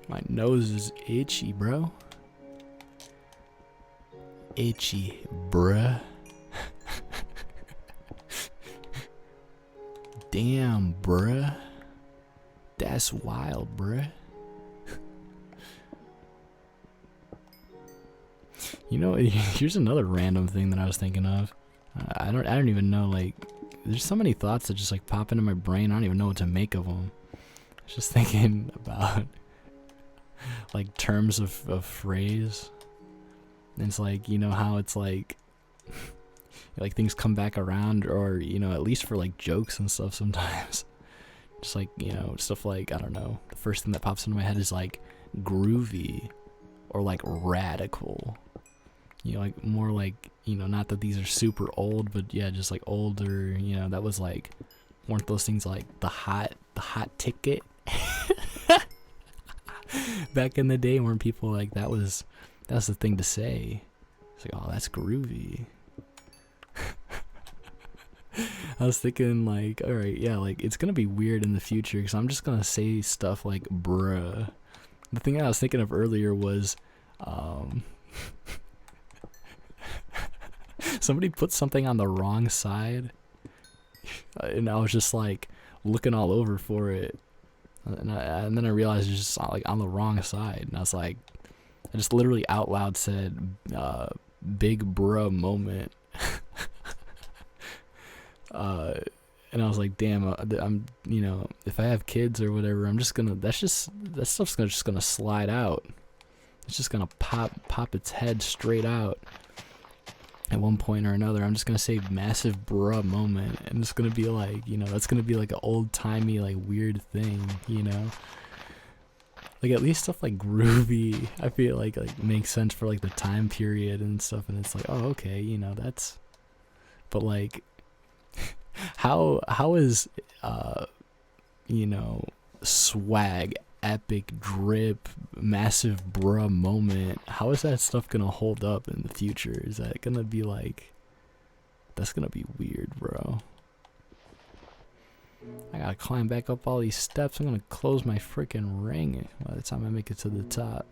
My nose is itchy, bro. Itchy, bruh. Damn, bruh. That's wild, bruh. You know, here's another random thing that I was thinking of. I don't even know, like, there's so many thoughts that just like pop into my brain. I don't even know what to make of them. I was just thinking about like terms of phrase. And it's like, you know how it's like like things come back around, or you know, at least for like jokes and stuff sometimes. Just like, you know, stuff like, I don't know, the first thing that pops into my head is like groovy or like radical. You know, like more like, you know, not that these are super old, but yeah, just like older, you know, that was like, weren't those things like the hot ticket back in the day? Weren't people like, that's the thing to say? It's like, oh, that's groovy. I was thinking like, all right, yeah, like it's gonna be weird in the future because I'm just gonna say stuff like bruh. The thing I was thinking of earlier was somebody put something on the wrong side, and I was just like looking all over for it, and then I realized it's just like on the wrong side, and I was like, I just literally out loud said, "Big bruh moment." And I was like, damn, I'm, you know, if I have kids or whatever, I'm just gonna, that stuff's just gonna slide out. It's just gonna pop its head straight out at one point or another. I'm just gonna say massive bruh moment, and it's gonna be like, you know, that's gonna be like an old timey, like weird thing, you know? Like at least stuff like groovy, I feel like makes sense for like the time period and stuff, and it's like, oh, okay, you know, that's, but like, how is you know, swag, epic drip, massive bruh moment, how is that stuff gonna hold up in the future? Is that gonna be like, that's gonna be weird, bro. I gotta climb back up all these steps. I'm gonna close my freaking ring by the time I make it to the top.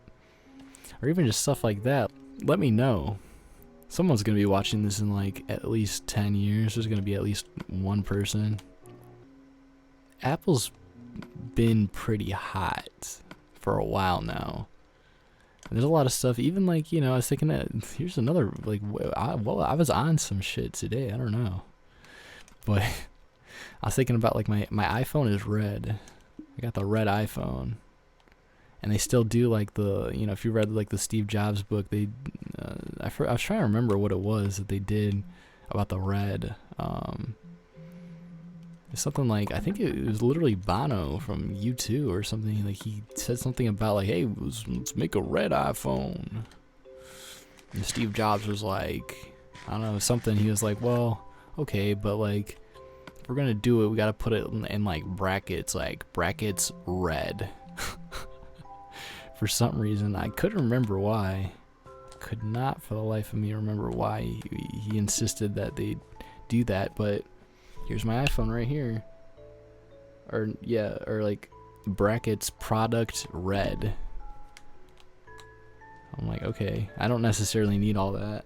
Or even just stuff like that. Let me know. Someone's gonna be watching this in like at least 10 years. There's gonna be at least one person. Apple's been pretty hot for a while now. And there's a lot of stuff, even like, you know, I was thinking that here's another, like, I was on some shit today. I don't know. But I was thinking about like my iPhone is red. I got the red iPhone. And they still do like the, you know, if you read like the Steve Jobs book, they, I was trying to remember what it was that they did about the red. It's something like, I think it was literally Bono from U2 or something. Like he said something about like, hey, let's make a red iPhone. And Steve Jobs was like, I don't know, something. He was like, well, okay, but like, if we're gonna do it, we gotta put it in like brackets red. For some reason, I couldn't remember why. Could not for the life of me remember why he insisted that they do that, but here's my iPhone right here. Or yeah, or like brackets product red. I'm like, okay, I don't necessarily need all that.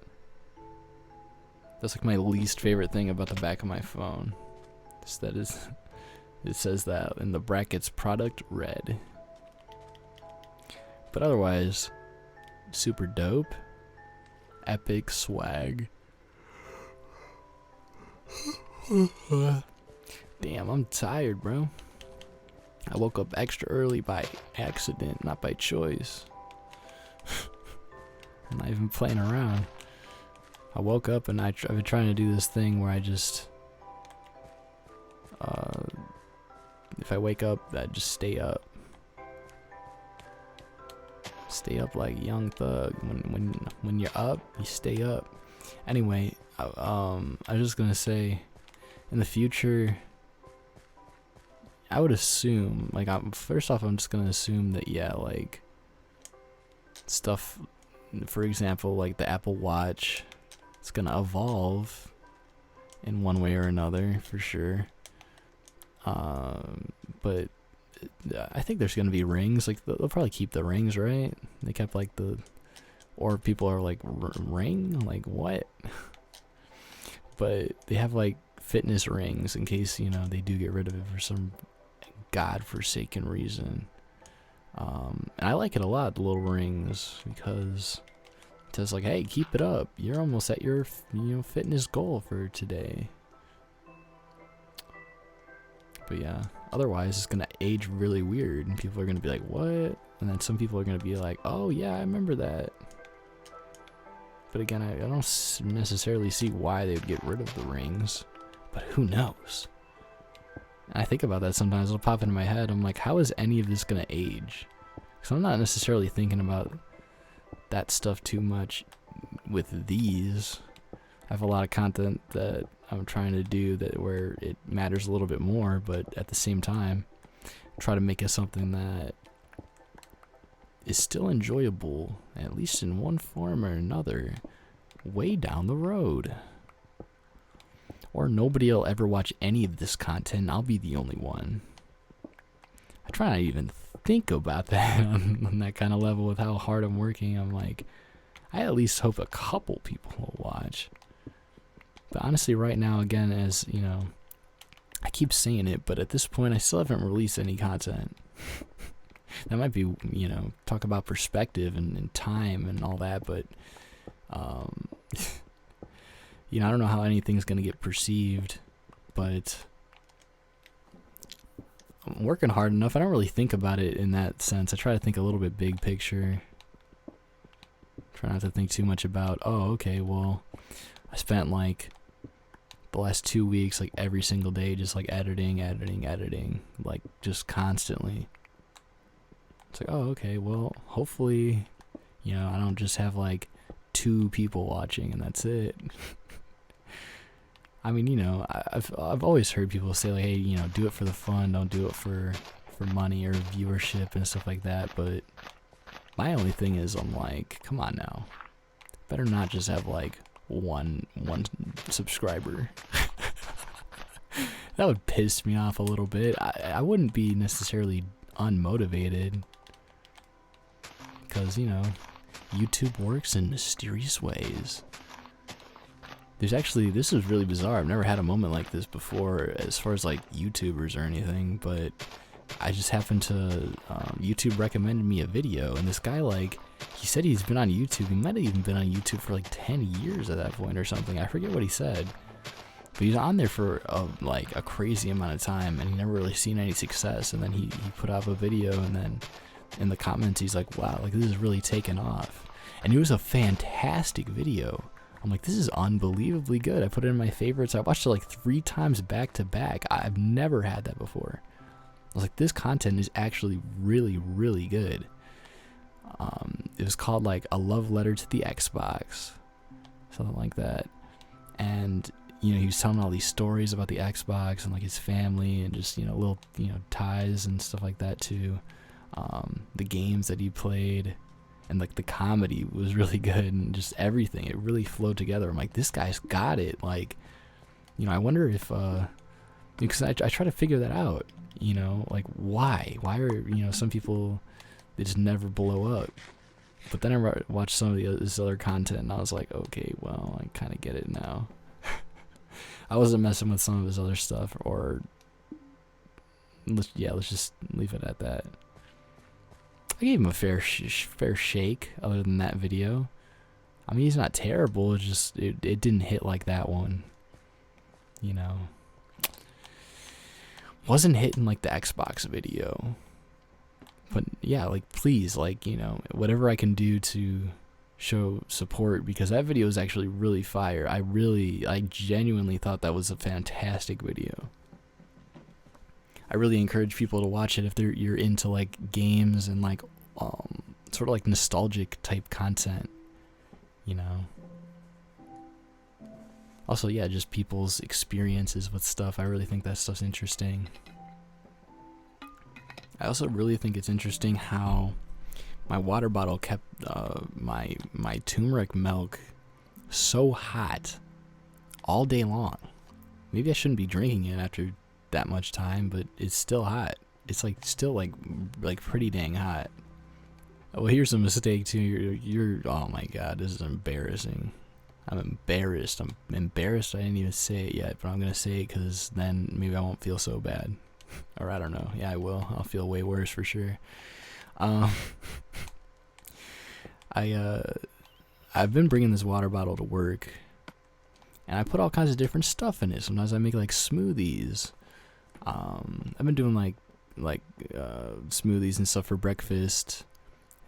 That's like my least favorite thing about the back of my phone. It says that in the brackets product red. But otherwise, super dope. Epic swag. Damn, I'm tired, bro. I woke up extra early by accident, not by choice. I'm not even playing around. I woke up and I've been trying to do this thing where I just, if I wake up, I just stay up. Stay up like Young Thug. When you're up, you stay up. Anyway, I was just gonna say, in the future, I would assume, like, first off, I'm just gonna assume that, yeah, like, stuff, for example, like the Apple Watch, it's gonna evolve in one way or another, for sure. But I think there's gonna be rings. Like they'll probably keep the rings, right? They kept like or people are like ring, like what? But they have like fitness rings in case they do get rid of it for some godforsaken reason. And I like it a lot, the little rings, because it says like, hey, keep it up. You're almost at your fitness goal for today. But yeah, otherwise it's gonna age really weird, and people are gonna be like, what? And then some people are gonna be like, oh yeah, I remember that. But again, I don't necessarily see why they would get rid of the rings, but who knows? And I think about that sometimes. It'll pop into my head. I'm like, how is any of this gonna age? Because I'm not necessarily thinking about that stuff too much with these. I have a lot of content that I'm trying to do where it matters a little bit more, but at the same time, try to make it something that is still enjoyable, at least in one form or another, way down the road. Or nobody will ever watch any of this content, and I'll be the only one. I try not to even think about that on that kind of level with how hard I'm working. I'm like, I at least hope a couple people will watch. But honestly, right now, again, as I keep saying it, but at this point, I still haven't released any content. That might be, talk about perspective and time and all that, but, I don't know how anything's going to get perceived, but I'm working hard enough. I don't really think about it in that sense. I try to think a little bit big picture. Try not to think too much about, oh, okay, well, I spent like the last 2 weeks, like every single day, just like editing, like just constantly. It's like, oh, okay, well, hopefully, I don't just have like 2 people watching and that's it. I mean, I've always heard people say like, hey, do it for the fun, don't do it for money or viewership and stuff like that. But my only thing is, I'm like, come on now, better not just have like one subscriber. That would piss me off a little bit. I wouldn't be necessarily unmotivated, because YouTube works in mysterious ways. This is really bizarre. I've never had a moment like this before as far as like YouTubers or anything, but I just happened to, YouTube recommended me a video, and this guy, like, he said he's been on YouTube. He might have even been on YouTube for like 10 years at that point or something. I forget what he said, but he's on there for like a crazy amount of time, and he never really seen any success. And then he put up a video, and then in the comments he's like, wow, like this is really taken off. And it was a fantastic video. I'm like, this is unbelievably good. I put it in my favorites. I watched it like 3 times back to back. I've never had that before. I was like, this content is actually really, really good. It was called like A Love Letter to the Xbox, something like that. And he was telling all these stories about the Xbox and like his family, and just little ties and stuff like that to the games that he played. And like the comedy was really good, and just everything, it really flowed together. I'm like, this guy's got it. Like, I wonder if because I try to figure that out. Like why are some people, they just never blow up. But then I watched some of this other content, and I was like, okay, well, I kind of get it now. I wasn't messing with some of his other stuff, or let's just leave it at that. I gave him a fair shake other than that video. I mean, he's not terrible, it's just it didn't hit like that one. Wasn't hitting like the Xbox video. But yeah, like please, like, whatever I can do to show support, because that video is actually really fire. I genuinely thought that was a fantastic video. I really encourage people to watch it if you're into like games and like sort of like nostalgic type content, Also, yeah, just people's experiences with stuff. I really think that stuff's interesting. I also really think it's interesting how my water bottle kept my turmeric milk so hot all day long. Maybe I shouldn't be drinking it after that much time, but it's still hot. it's like still like pretty dang hot. Well, here's a mistake too. You're oh my god, this is embarrassing. I'm embarrassed. I didn't even say it yet, but I'm gonna say it because then maybe I won't feel so bad. Or I don't know. Yeah, I will. I'll feel way worse for sure. I've been bringing this water bottle to work, and I put all kinds of different stuff in it. Sometimes I make like smoothies. I've been doing like smoothies and stuff for breakfast.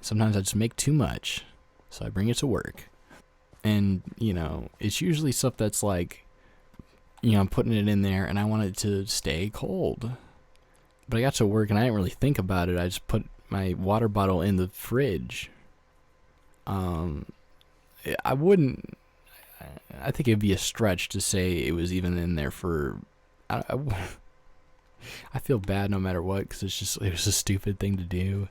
Sometimes I just make too much, so I bring it to work. And, you know, it's usually stuff that's like, you know, I'm putting it in there and I want it to stay cold. But I got to work and I didn't really think about it. I just put my water bottle in the fridge. I think it'd be a stretch to say it was even in there for, I feel bad no matter what, because it was a stupid thing to do.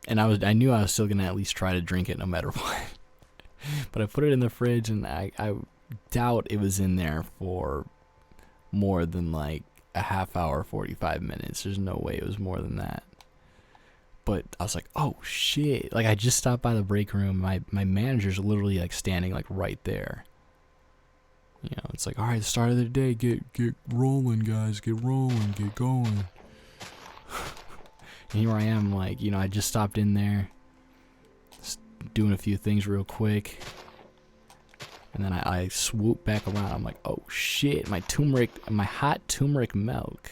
And I knew I was still gonna at least try to drink it no matter what. But I put it in the fridge, and I doubt it was in there for more than like a half hour, 45 minutes. There's no way it was more than that. But I was like, oh shit! Like I just stopped by the break room. My manager's literally like standing like right there. You know, it's like, all right, start of the day, get rolling, guys, get rolling, get going. And here I am, like, you know, I just stopped in there, doing a few things real quick, and then I swoop back around. I'm like, oh shit, my hot turmeric milk.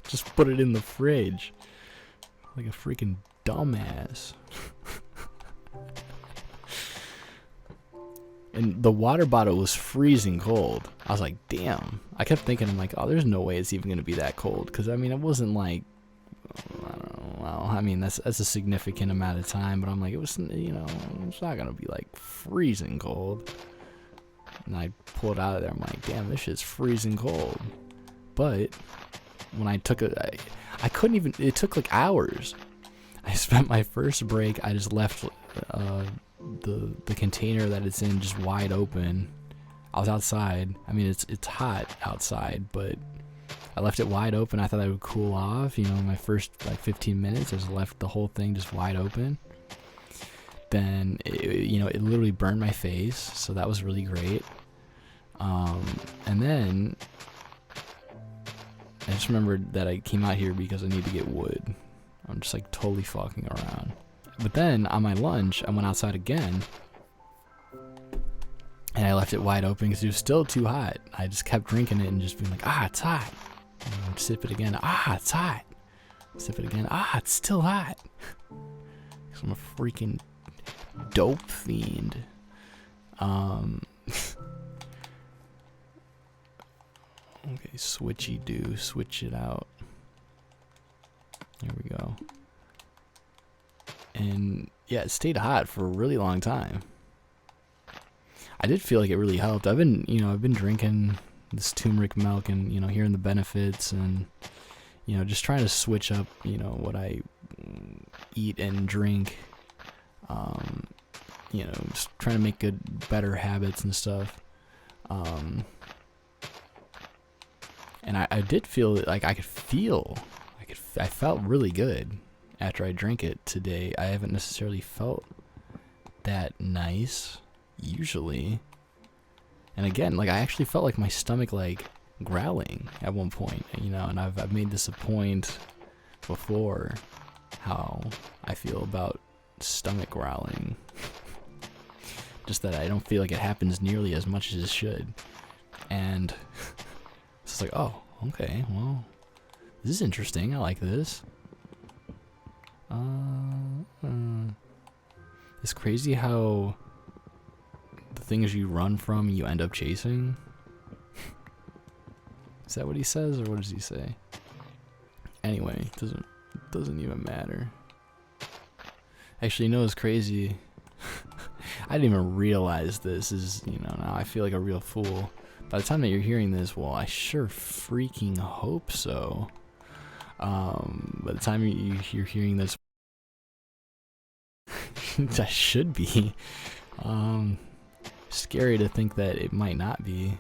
Just put it in the fridge, like a freaking dumbass. And the water bottle was freezing cold. I was like, damn. I kept thinking, I'm like, oh, there's no way it's even gonna be that cold, because I mean, it wasn't like, I don't know. Well, I mean, that's a significant amount of time, but I'm like, it was, you know, it's not gonna be like freezing cold. And I pulled out of there. I'm like, damn, this shit's freezing cold. But when I took it, I couldn't even. It took like hours. I spent my first break. I just left the container that it's in just wide open. I was outside. I mean, it's hot outside, but I left it wide open. I thought I would cool off. You know, my first like 15 minutes, I just left the whole thing just wide open. Then, it literally burned my face, so that was really great. And then I just remembered that I came out here because I need to get wood. I'm just like totally fucking around. But then on my lunch, I went outside again, and I left it wide open because it was still too hot. I just kept drinking it and just being like, it's hot. And sip it again. It's hot. Sip it again. It's still hot. Because I'm a freaking dope fiend. Okay, switchy do. Switch it out. There we go. And yeah, it stayed hot for a really long time. I did feel like it really helped. I've been drinking this turmeric milk and, hearing the benefits and, just trying to switch up, what I eat and drink. Just trying to make better habits and stuff. And I did feel like I felt really good after I drank it today. I haven't necessarily felt that nice usually. And again, like I actually felt like my stomach like growling at one point, and I've made this a point before how I feel about stomach growling. Just that I don't feel like it happens nearly as much as it should. And it's like, oh, okay, well, this is interesting. I like this. It's crazy how the things you run from, you end up chasing. Is that what he says, or what does he say? Anyway, doesn't even matter. Actually, it's crazy. I didn't even realize this is, now I feel like a real fool. By the time that you're hearing this, well, I sure freaking hope so. By the time you're hearing this, I should be. Scary to think that it might not be.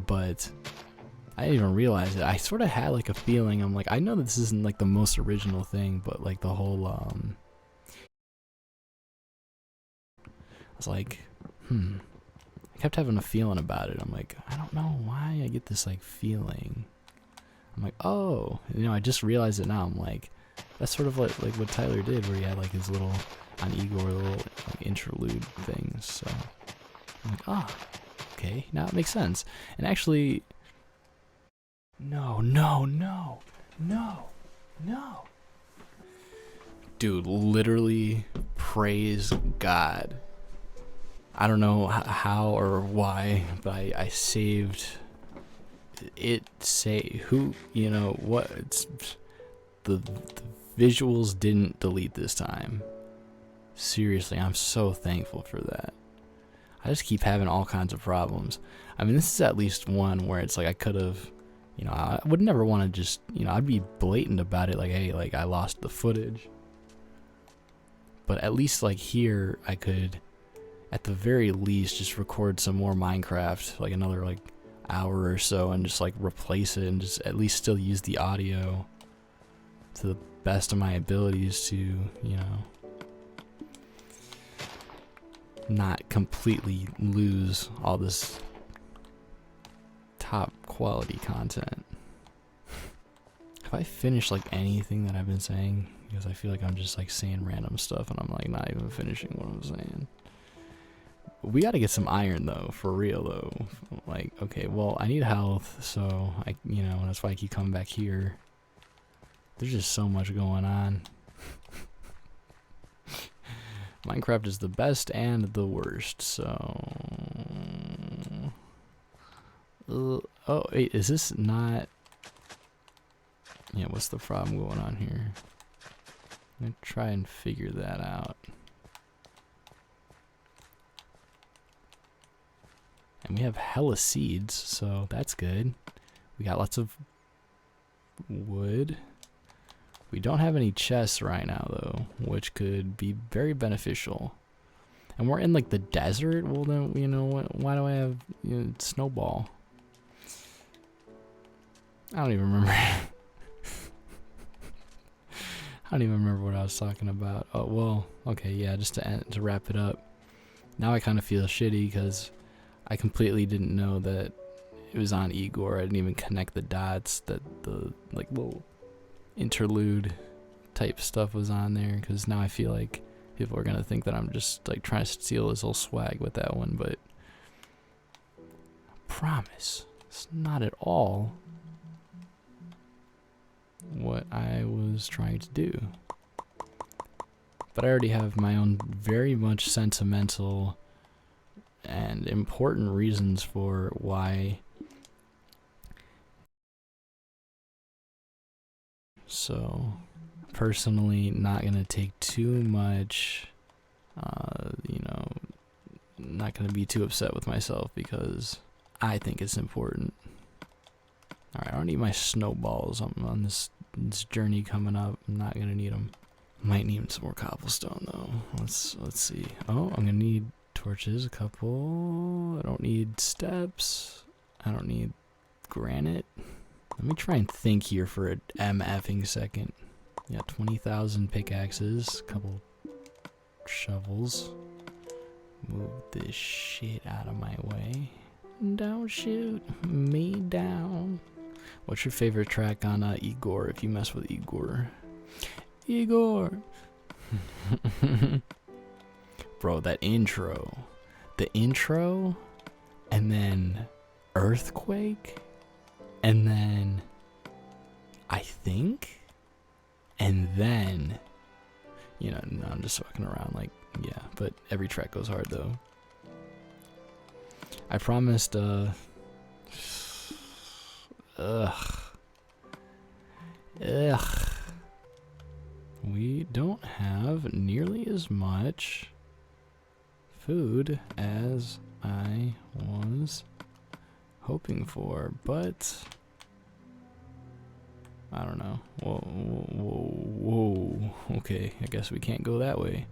But I didn't even realize it. I sort of had like a feeling. I'm like, I know that this isn't like the most original thing, but like the whole I was like, I kept having a feeling about it. I'm like, I don't know why I get this like feeling. I'm like, oh, you know, I just realized it now. I'm like, that's sort of like what Tyler did, where he had like his little on Igor little like, interlude things. So I'm like, oh, okay, now it makes sense. And actually, no, dude, literally, praise God. I don't know how or why, but I saved it. Say who, you know what? It's the visuals didn't delete this time. Seriously, I'm so thankful for that. I just keep having all kinds of problems. I mean, this is at least one where it's like I could have, you know, I would never want to just, you know, I'd be blatant about it, like, hey, like I lost the footage. But at least like here, I could, at the very least, just record some more Minecraft, like another like hour or so, and just like replace it, and just at least still use the audio to the best of my abilities to, you know, not completely lose all this top quality content. Have I finished like anything that I've been saying? Because I feel like I'm just like saying random stuff and I'm like not even finishing what I'm saying. We got to get some iron though, for real though. Like, okay, well, I need health, so I, you know, that's why I keep coming back here. There's just so much going on. Minecraft is the best and the worst, so... oh, wait, is this not... Yeah, what's the problem going on here? I'm gonna try and figure that out. And we have hella seeds, so that's good. We got lots of wood. We don't have any chests right now, though, which could be very beneficial. And we're in, like, the desert? Well, then, you know, why do I have, you know, snowball? I don't even remember. I don't even remember what I was talking about. Oh, well, okay, yeah, just to wrap it up. Now I kind of feel shitty because I completely didn't know that it was on Igor. I didn't even connect the dots that the, like, little interlude type stuff was on there, because now I feel like people are gonna think that I'm just like trying to steal his whole swag with that one, but I promise it's not at all what I was trying to do. But I already have my own very much sentimental and important reasons for why. So, personally, not gonna take too much, you know, not gonna be too upset with myself because I think it's important. Alright, I don't need my snowballs on this journey coming up. I'm not gonna need them. Might need some more cobblestone though. Let's see. Oh, I'm gonna need torches, a couple. I don't need steps. I don't need granite. Let me try and think here for a MFing second. Yeah, 20,000 pickaxes, a couple shovels. Move this shit out of my way. Don't shoot me down. What's your favorite track on Igor if you mess with Igor? Igor! Bro, that intro. The intro, and then Earthquake, and then I think, and then, you know, no, I'm just fucking around, like, yeah, but every track goes hard though. I promised, we don't have nearly as much food as I was hoping for, but I don't know. Whoa. Okay, I guess we can't go that way.